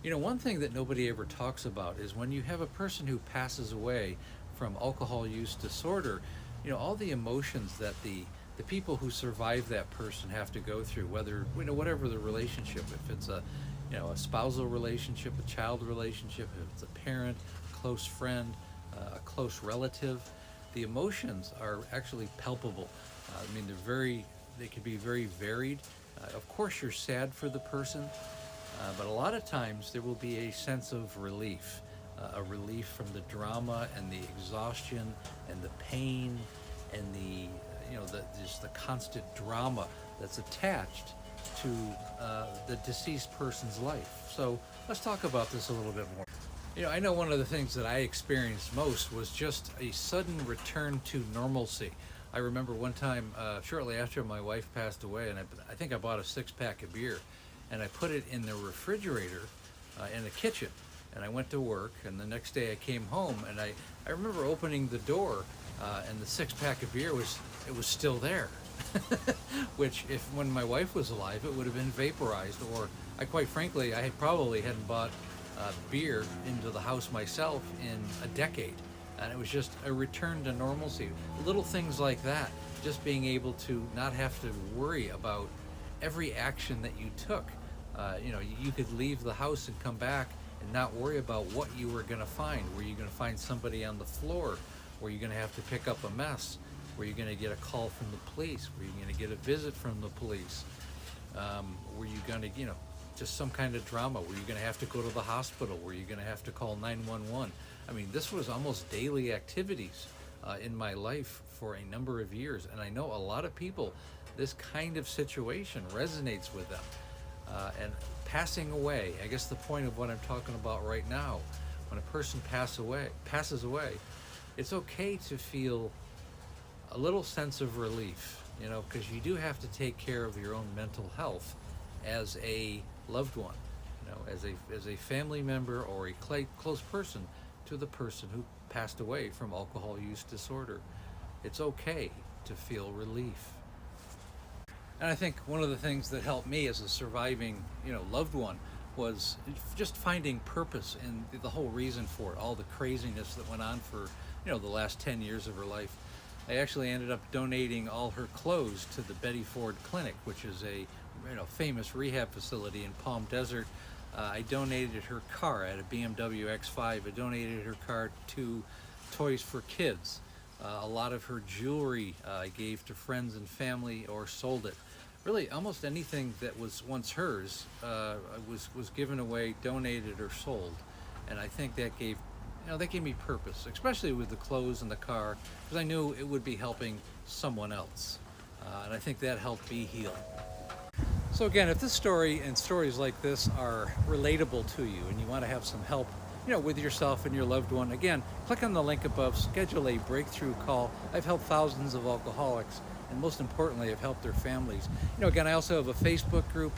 One thing that nobody ever talks about is when you have a person who passes away from alcohol use disorder, all the emotions that the people who survive that person have to go through, whether, whatever the relationship, if it's a spousal relationship, a child relationship, if it's a parent, close friend, a close relative, the emotions are actually palpable. They can be very varied. Of course, you're sad for the person, but a lot of times there will be a sense of relief, a relief from the drama and the exhaustion and the pain and just the constant drama that's attached to the deceased person's life. So let's talk about this a little bit more. I know one of the things that I experienced most was just a sudden return to normalcy. I remember one time, shortly after my wife passed away, and I think I bought a 6-pack of beer, and I put it in the refrigerator in the kitchen. And I went to work, and the next day I came home, and I remember opening the door, and the 6-pack of beer was still there. Which, if when my wife was alive, it would have been vaporized, or quite frankly, I probably hadn't bought beer into the house myself in a decade. And it was just a return to normalcy. Little things like that, just being able to not have to worry about every action that you took. You could leave the house and come back and not worry about what you were going to find. Were you going to find somebody on the floor? Were you going to have to pick up a mess? Were you going to get a call from the police? Were you going to get a visit from the police? Were you going to, just some kind of drama? Were you going to have to go to the hospital? Were you going to have to call 911? This was almost daily activities in my life for a number of years. And I know a lot of people, this kind of situation resonates with them. And passing away, I guess the point of what I'm talking about right now, when a person passes away, it's okay to feel a little sense of relief, because you do have to take care of your own mental health as a loved one, as a family member or a close person to the person who passed away from alcohol use disorder. It's okay to feel relief. And I think one of the things that helped me as a surviving, loved one was just finding purpose in the whole reason for it, all the craziness that went on for, the last 10 years of her life. I actually ended up donating all her clothes to the Betty Ford Clinic, which is a famous rehab facility in Palm Desert. I donated her car. I had a BMW X5. I donated her car to Toys for Kids. A lot of her jewelry I gave to friends and family or sold it. Really, almost anything that was once hers was given away, donated, or sold. And I think that gave me purpose, especially with the clothes and the car, because I knew it would be helping someone else. And I think that helped me heal. So again, if this story and stories like this are relatable to you and you want to have some help, with yourself and your loved one, again, click on the link above, schedule a breakthrough call. I've helped thousands of alcoholics, and most importantly, I've helped their families. Again, I also have a Facebook group.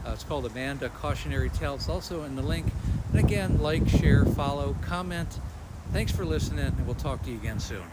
It's called Amanda Cautionary Tale. It's also in the link. And again, like, share, follow, comment. Thanks for listening, and we'll talk to you again soon.